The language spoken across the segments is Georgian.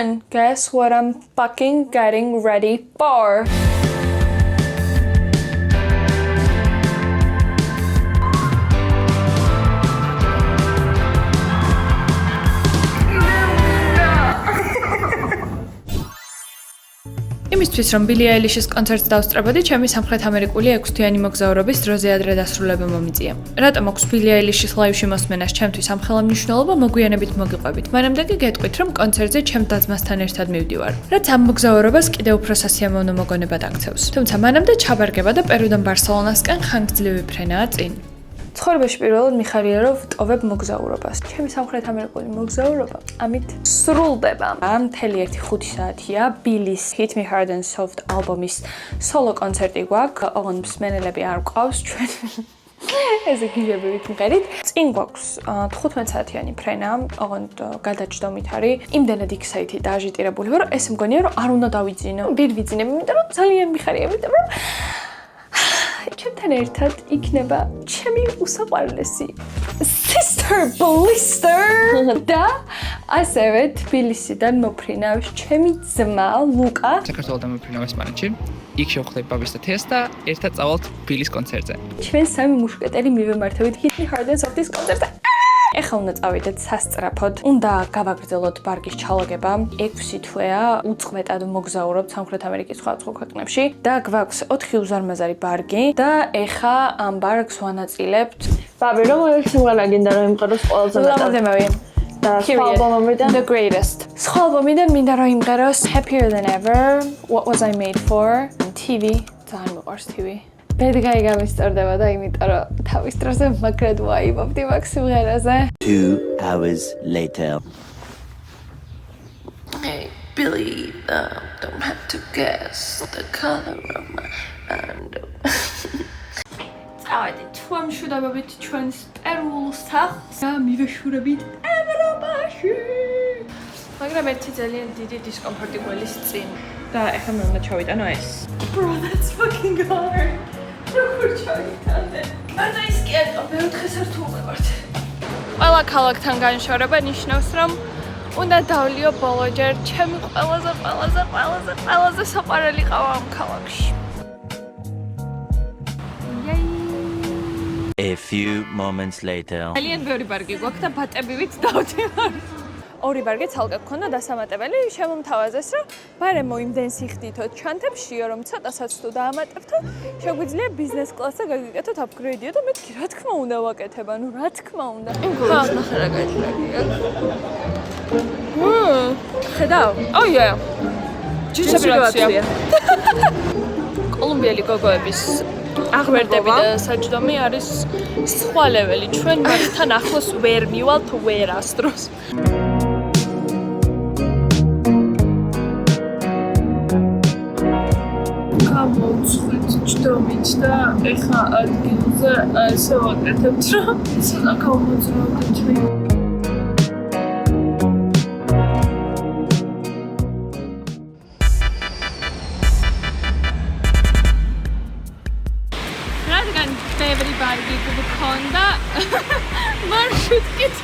on, guess what I'm fucking getting ready for? იმისთვის რომ ბილი აილიშის კონცერტს დავსწრებოდი, ჩემი სამხრეთ ამერიკული 6-თვიანი მოგზაურობის დროზე ადრე დასრულება მომიწია. რატომ აქვს ბილი აილიშის ლაივში მოსმენას ჩემთვის ამ ხელა მნიშვნელობა მოგვიანებით მოგიყვებით. მანამდე კი გეტყვით, რომ კონცერტზე ჩემ და-ძმასთან ერთად მივდივარ. რაც ამ მოგზაურობას კიდევ უფრო სასიამოვნო მოგონებად აქცევს. თუმცა მანამდე ჩაბარგება და პერუდან ბარსელონასკენ ხანგრძლივი ფრენაა წინ. ცხოვრებაში პირველად მიხარია რომ ვტოვებ მოგზაურობას. ჩემი სამხრეთ ამერიკული მოგზაურობა ამით სრულდება. მთელი 1-5 საათია ბილის Hit Me Hard and Soft ალბომის სოლო კონცერტი გვაქვს. ოღონდ მსმენელები არ გვყავს ჩვენ ესე გიჟები ვიმღერით. წინ გვაქვს 15 საათიანი ფრენა, ოღონდ გადაჯდომით არის. იმდენად excited და აჟიტირებული ვარ, ეს მგონია რომ არ უნდა დავიძინო. ბილ ვიძინებ, იმიტომ რომ ძალიან მიხარია, იმიტომ რომ ჩემთან ერთად იქნება ჩემი უსაყვარლესი sister blister და ასევე თბილისიდან მოფრინავს ჩემი ძმა ლუკა. საქართველოს დამოფრინავ ესპანეთში. იქ შევხვდები ბაბის და თეას და ერთად წავალთ ბილის კონცერტზე. ჩვენ სამი მუშკეტერი მივემართებით Hit Me Hard and Soft-ის კონცერტზე. ეხლა უნდა წავიდეთ სასწრაფოდ. უნდა გავაგრძელოთ ბარგის ჩალაგება. 6 თვეა უწყვეტად მოგზაურობთ სამხრეთ ამერიკის სხვადასხვა ქვეყნებში და გვაქვს 4 უზარმაზარი ბარგი და ეხლა ამ ბარგს ვანაწილებთ. ბაბი, რომელიც სიმღერა გინდა რომ იმღეროს ყველაზე მეტად? ლამაზებია. და სხვა ალბომიდან The Greatest. სხვა ალბომიდან მინდა რომ იმღეროს Happier Than Ever, What Was I Made For, TV. ძალიან მიყვარს TV. ბედგაი გამისწორდება და იმიტომ რომ თავის დროზე მაგრად ვაიბობდი მაგ სიმღერაზე. 2 hours later. Hey, Billy, don't have to guess the color of my hand. წავედით ამ შუდაბებით ჩვენს პერულ სახლს და მივეშურებით ევროპაში. მაგრამ ერთი ძალიან დიდი დისკომფორტი გველის წინ. და ეხლა მე უნდა ჩავიტანო ეს. Bro, that's fucking hard. როგორ ჩავიტანე? არა ის კი არა, მე 4 საათი ვიყავართ. ყველა ქალაქთან განშორება ნიშნავს, რომ უნდა დავლიო ბოლოჯერ ჩემი ყველაზე საყვარელი ყავა ამ ქალაქში. A few moments later. ძალიან ბევრი ბარგი გვაქვს და ბატებივით დავდივარ. ორი ბარგი ცალკე გქონდა დასამატებელი, შემომთავაზეს, რომ ბარემ მოიმდენ სიხდითო ჩანთებშიო, რომ ცოტასაც თუ დაამატებთო, შეგვიძლია ბიზნეს კლასზე გაგიკეთოთ აპგრეიდიო და მეთქი რა თქმა უნდა ვაკეთება, ნუ რა თქმა უნდა. English ნახე რა გაიჭრაგია. ხედავ? Oh yeah. ჯიშებია. კოლუმბიელი გოგოების აღვერდები და საჯდომი არის სხვა ლეველი. ჩვენ მათთან ახლოს ვერ მივალთ ვერასდროს. გამოვწყვით ჯდომით და ეხლა ადგილზე ასე ვაკეთებთ, რომ ცოტა გავმოძრავდეთ ჩვენ. რადგან ბევრი ბარგი გქონდა, მარშრუტით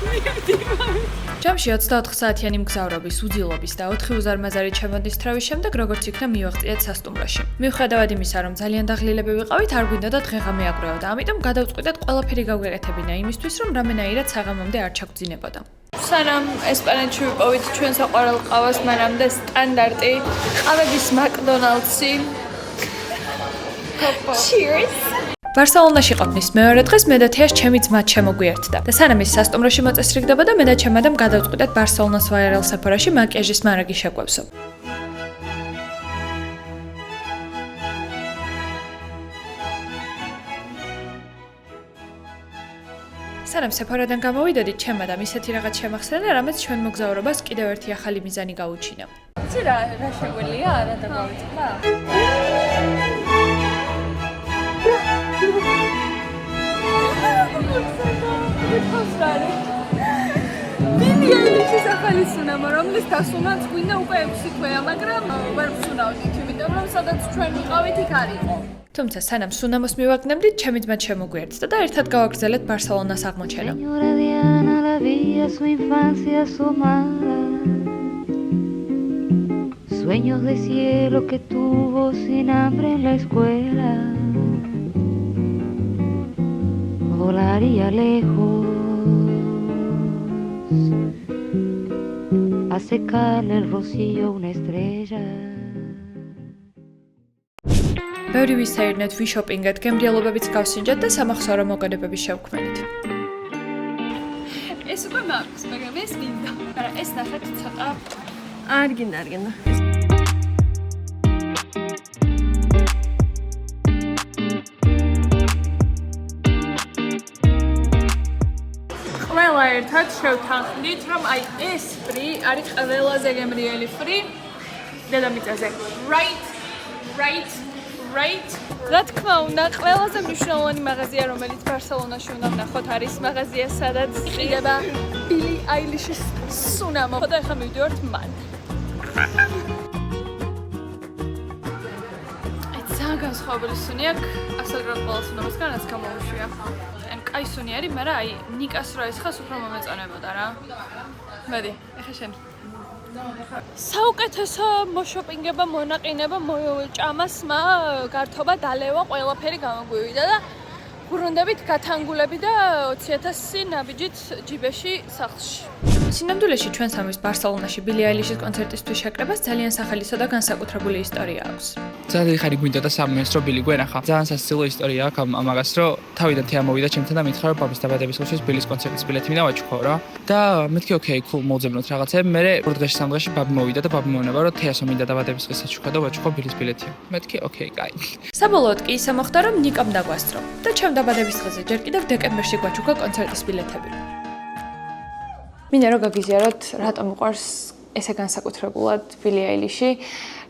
მივდივარ. ჯამში 24 საათიანი მგზავრობის, უძილობის და 4 უზარმაზარი ჩემოდის თრავის შემდეგ როგორც იქნა მივაღწიეთ სასტუმროში. მიუხედავად იმისა, რომ ძალიან დაღლილები ვიყავით, არ გვინდა და დღე-ღამე აგროვა და ამიტომ გადავწყვიტეთ ყველაფერი გავგეკეთებინა იმისთვის, რომ რამენაირად საღამომდე არ ჩაგძინებოდა. სანამ ესპანეთში ვიპოვით ჩვენ საყვარელ ყავას, მანამდე სტანდარტი ყავების მაკდონალდსი. Cheers! ბარსელონაში ყოფნის მეორე დღეს მე და თეას ჩემი ძმა შემოგვიერთდა და სანამ ის სასტუმროში მოწესრიგდებოდა, მე და ჩემ ადამ გადავწყვიტეთ ბარსელონას ვაირელ სეფორაში მაკიაჟის მარაგი შეგვევსო. სანამ სეფორადან გამოვიდოდით, ჩემ ადამ ისეთი რაღაც შემახსენა, რამაც ჩვენ მოგზაურობას კიდევ ერთი ახალი მიზანი გაუჩინა. იცი რა შეგვიძლია არა და გავიწყდა? Billie Eilish's ახალი სუნამა, რომლის დასუნაც გვინდა უკვე 6 თვეა, მაგრამ ვერ ვსუნავდით, იმიტომ რომ სადაც ჩვენ ვიყავით, იქ არ იყო. თუმცა სანამ სუნამოს მივაგნებდით, ჩემი ძმა შემოგვიერთდა და ერთად გავაგრძელეთ ბარსელონას აღმოჩენა. sueños de cielo que tuvo sin hambre en la escuela. Volaría lejos a secarle el rocío una estrella. ბევრი ვისაირნეთ, ვიშოპინგეთ, გემრიელობებიც გავსინჯეთ და სამახსოვრო მოგონებების შევქმნით. ეს უკვე მაქვს, მაგრამ ეს მინდა. მაგრამ ეს ნახეთ ცოტა არ გინდა. ყველა ერთად შევთანხმდით, რომ აი ეს ფრი არის ყველაზე გემრიელი ფრი დედამიწაზე. Right. რა თქმა უნდა, ყველაზე მნიშვნელოვანი მაღაზია, რომელიც ბარსელონაში უნდა ვნახოთ, არის მაღაზია, სადაც იყიდება ბილი აილიშის სუნამო. ხოდა ახლა მივდივართ მან. ძალიან განსხვავებული სუნი აქვს, ასაკრად ყველა სუნამოსგან რაც გამოუშვია. ან კაი სუნი არის, მაგრამ აი ნიკას რო ესხას უფრო მომეწონებოდა რა. მედი, ახლა შენ. საუკეთესო მოშოპინგება, მონაყინება, ჭამასმა, გართობა, დალევა, ყველაფერი გამოგვივიდა და ბრუნდებით გათანგულები და 20,000 ნაბიჯით ჯიბეში სახლში. სინამდვილეში ჩვენ სამის ბარსელონაში ბილი აილიშის კონცერტისთვის შეკრებას ძალიან სახელისო და განსაკუთრებული ისტორია აქვს. ძალიან ხარი გვინდა და სამეს რო ბილი გვენახა. ძალიან სასაცილო ისტორია აქვს ამაგას, რომ თავიდან თეა მოვიდა ჩემთან და მითხრა რომ ბაბის დაბადების დღეში ბილის კონცერტის ბილეთი მინდა ვაჩუქო რა. და მეთქი ოკეი, cool, მოვძებნოთ რაღაცები. მე ორ დღეში სამ დღეში ბაბი მოვიდა და ბაბი მეუბნება რომ თეასო მინდა დაბადების დღეს აჩუქო და ვაჩუქო ბილის ბილეთი. მეთქი ოკეი, კაი. საბოლოოდ კი ისე მოხდა რომ ნიკამ დაგვასწრო და ჩემ დაბადების დღეზე ჯერ კიდევ დეკემბერში გვაჩუქა კონცერტის ბილეთები. მინდა რომ გაგიზიაროთ, რატომ მიყვარს ესე განსაკუთრებულად ბილი აილიში.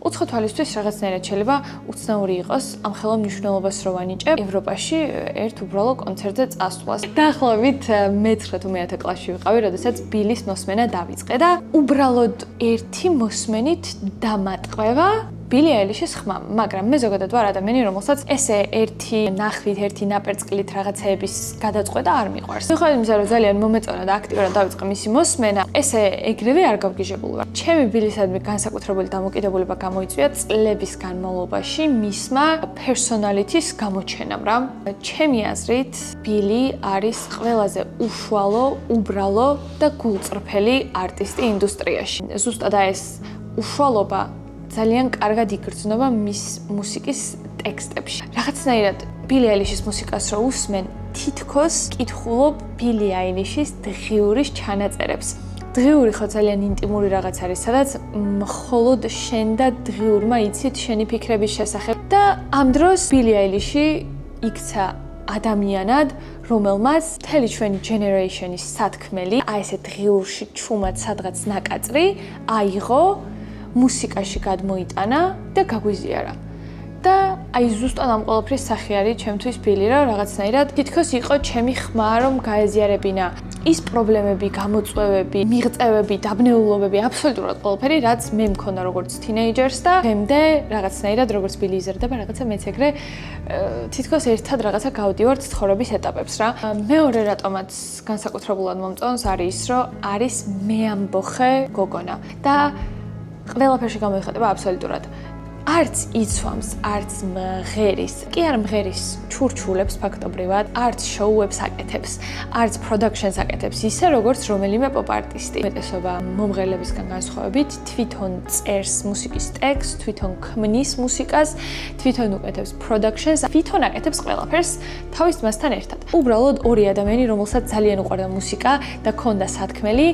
უცხო თვალისთვის რაღაცნაირად შეიძლება უცნაური იყოს ამ ხელოვნ მნიშვნელობას რო ვანიჭებ ევროპაში ერთ უბრალო კონცერტზე წასვლას. დაახლოებით მე-9 თუ მე-10 კლასში ვიყავი, როდესაც ბილის მოსმენა დავიწყე და უბრალოდ ერთი მოსმენით დამატყვევა ბილი აილიშის ხმა, მაგრამ მე ზოგადად ვარ ადამიანი, რომელსაც ესე ერთი ნახვით, ერთი ნაპერწკლით რაღაცეების გადაწყვეტა არ მიყვარს. მიუხედავად იმისა, რომ ძალიან მომეწონა და აქტიურად დავიწყე მისი მოსმენა, ესე ეგრევე არ გავგიჟებული ვარ. ჩემი ბილისადმი განსაკუთრებული დამოკიდებულება გამოიწვია წლების განმავლობაში მისმა პერსონალიტის გამოჩენამ რა. ჩემი აზრით, ბილი არის ყველაზე უშუალო, უბრალო და გულწრფელი არტისტი ინდუსტრიაში. ზუსტად ეს უშუალობა ძალიან კარგად იგრძნობა მის მუსიკის ტექსტებში. რაღაცნაირად ბილი აილიშის მუსიკას რო უსმენ, თითქოს კითხულობ ბილი აილიშის დღიურის ჩანაწერებს. დღიური ხო ძალიან ინტიმური რაღაც არის, სადაც მხოლოდ შენ და დღიურმა იცით შენი ფიქრების შესახებ. და ამ დროს ბილი აილიში იქცა ადამიანად, რომელმაც მთელი ჩვენი ჯენერეიშენის სათქმელი, აი ესე დღიურში ჩუმად სადღაც ნაკაწრი აიღო, მუსიკაში გადმოიტანა და გაგვიზიარა. და აი ზუსტად ამ ყველაფრის სახე არის ჩემთვის ბილი, რომ რაღაცნაირად თითქოს იყო ჩემი ხმა, რომ გაეზიარებინა ის პრობლემები, გამოწვევები, მიღწევები, დაბნეულობები, აბსოლუტურად ყველაფერი, რაც მე მქონდა როგორც თინეიჯერს და დღემდე რაღაცნაირად როგორც ბილი იზრდება, რაღაცა მეც ეგრე თითქოს ერთად რაღაცა გავდივართ ცხოვრების ეტაპებს რა. მეორე რატომაც განსაკუთრებულად მომწონს არის ის, რომ არის მეამბოხე გოგონა და ყველაფერში გამოიხატება აბსოლუტურად. არც იცვამს, არც მღერის, კი არ მღერის ჩურჩულებს ფაქტობრივად, არც შოუებს აკეთებს, არც პროდაქშენს აკეთებს, ისე როგორც რომელიმე პოპ არტისტი. უმეტესობა მომღერლებისგან განსხვავებით, თვითონ წერს მუსიკის ტექსტს, თვითონ ქმნის მუსიკას, თვითონ უკეთებს პროდაქშენს, თვითონ აკეთებს ყველაფერს თავის ძმასთან ერთად. უბრალოდ ორი ადამიანი, რომელსაც ძალიან უყვარდა მუსიკა და ქონდა სათქმელი,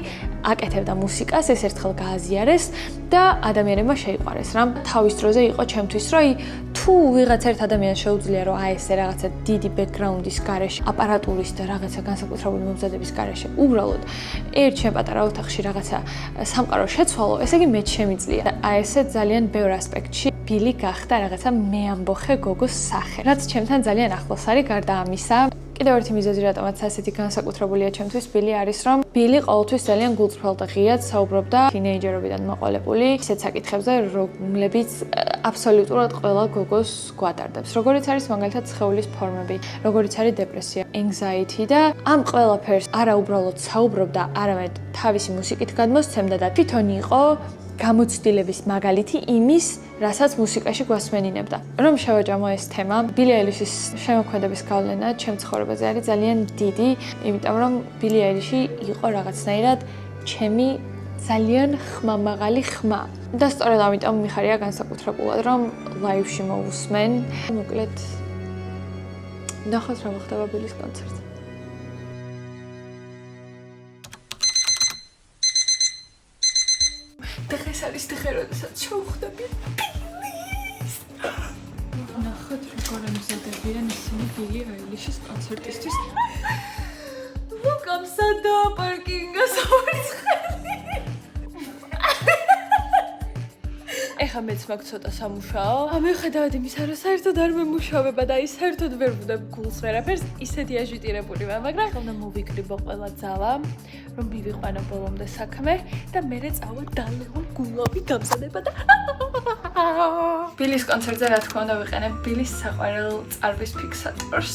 აკეთებდა მუსიკას, ეს ერთხელ გააზიარეს და ადამიანებმა შეიყვარეს რა. თავის დროზე იყო ჩემთვის, რომ თუ ვიღაც ერთ ადამიანს შეუძლია, რომ აი ესე რაღაცა დიდი ბექგრაუნდის გარეშე, აპარატურის და რაღაცა განსაკუთრებული მომზადების გარეშე, უბრალოდ ერთ ჩემ პატარა ოთახში რაღაცა სამყარო შეცვალო, ესე იგი მეც შემიძლია. აი ესე ძალიან ბევრ ასპექტში ბილი გახდა რაღაცა მეამბოხე გოგოს სახე, რაც ჩემთან ძალიან ახლოს არის გარდა ამისა. კიდევ ერთი მიზეზი, რატომაც ასეთი განსაკუთრებულია ჩემთვის ბილი არის, რომ ბილი ყოველთვის ძალიან გულწრფელ და ღიად საუბრობდა თინეიჯერობიდან მოყოლებული ისეთ საკითხებზე, რომლებიც აბსოლუტურად ყველა გოგოს გვატარდებს. Როგორიც არის მაგალითად სხეულის ფორმები, როგორიც არის დეპრესია, anxiety და ამ ყველაფერს არა უბრალოდ საუბრობდა, არამედ თავისი მუსიკით გადმოსცემდა და თვითონ იყო გამოცდილების მაგალითი იმის, რასაც მუსიკაში გვასმენინებდა. რომ შევაჯამო ეს თემა, ბილი აილიშის შემოქმედების გავლენა ჩემ ცხოვრებაზე არის ძალიან დიდი, იმიტომ რომ ბილი აილიში იყო რაღაცნაირად ჩემი ძალიან ხმამაღალი ხმა. და სწორედ ამიტომ მიხარია განსაკუთრებულად, რომ ლაივში მოვუსმენ. მოკლედ ნახოთ რა მოხდება ბილის კონცერტზე. დღეს არის დღე, როდესაც შევხვდები ბილის. ნახოთ როგორ ამზადებიან ისინი ბილი აილიშის კონცერტისთვის. ლუკამ სადა პარკინგას ავარცხელი. ეხა მეც მაქვს ცოტა სამუშაო. მიუხედავად იმისა, რომ საერთოდ არ მემუშავება და ის საერთოდ ვერ ვუდებ გულს ვერაფერს, ისეთი აჟიტირებული ვარ, მაგრამ ხომ მოვიკრიბო ყველა ძალა, რომ მივიყვანო ბოლომდე საქმე და მერე წავა დალეღო გულავი გამზადება და ბილის კონცერტზე რა თქმა უნდა ვიყენებ ბილის საყვარელ წარბის ფიქსატორს.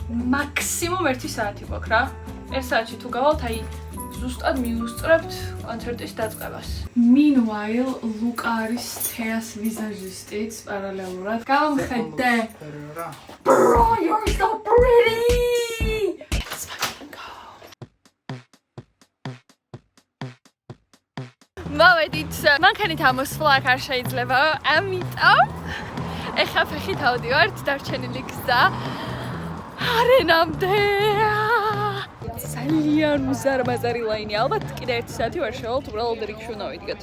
მაქსიმუმ 1 საათი გვაქვს რა. 1 საათში თუ გავალთ, აი ზუსტად მიუსწრებთ კონცერტის დაწყებას. Meanwhile, ლუკა არის თეას ვიზაჟისტიც პარალელურად. გამომხედე. Bro, you're so pretty. Let's fucking go. მოვედით. მანქანით ამოსვლა არ შეიძლება, ამიტომ ეხა ფეხით ავდივართ დარჩენილი გზა არენამდე. ძალიან მზარმაზარი ლაინი. ალბათ კიდე 1 საათი ვარ შევალთ, უბრალოდ რიქში უნდა ვიდგეთ.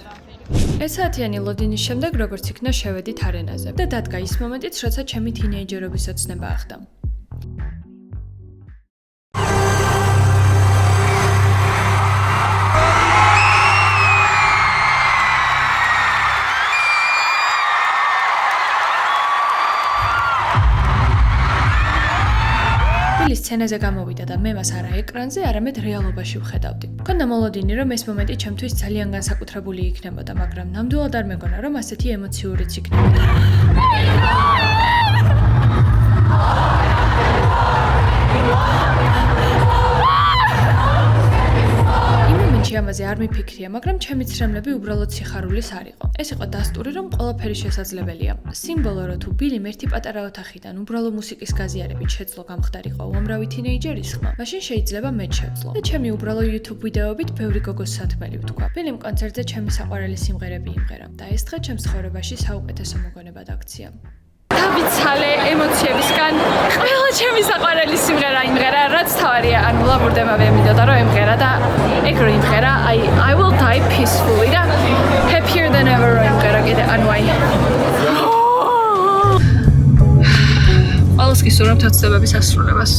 1 საათიანი ლოდინის შემდეგ, როგორც იქნა, შევედით არენაზე და დადგა ის მომენტიც, როცა ჩემი თინეიჯერობის ოცნება ახდა. ბილი სცენაზე გამოვიდა და მე მას არა ეკრანზე, არამედ რეალობაში ვხედავდი. მქონდა მოლოდინი, რომ ეს მომენტი ჩემთვის ძალიან განსაკუთრებული იქნებოდა, მაგრამ ნამდვილად არ მეგონა, რომ ასეთი ემოციურიც იქნებოდა. ამაზე არ მიფიქრია, მაგრამ ჩემი ცრემლები უბრალოდ სიხარულის არ იყო. ეს იყო დასტური, რომ ყველაფერი შესაძლებელია. სიმბოლო, რომ თუ ბილიმ ერთი პატარა ოთახიდან უბრალო მუსიკის გაზიარებით შეძლო გამხდარიყო უამრავი თინეიჯერის ხმა, მაშინ შეიძლება მეც შევძლო. და ჩემი უბრალო YouTube ვიდეოებით ბევრი გოგოს სათქმელი ვთქვა. ბილიმ კონცერტზე ჩემი საყვარელი სიმღერები იმღერა და ეს დღე ჩემს ცხოვრებაში საუკეთესო მოგონებად აქცია. დავიცალე ემოციებისგან. ყველა ჩემი საყვარელი სიმღერა იმღერა, რაც თავარია, ანუ ლაბურდება ვემიდოდა რომ ემღერა და ეგ რო იმღერა, I will die peacefully და happier than ever რო იმღერა კიდე, ანუ აი. ყველას გისურვებთ ოცნებების ასრულებას.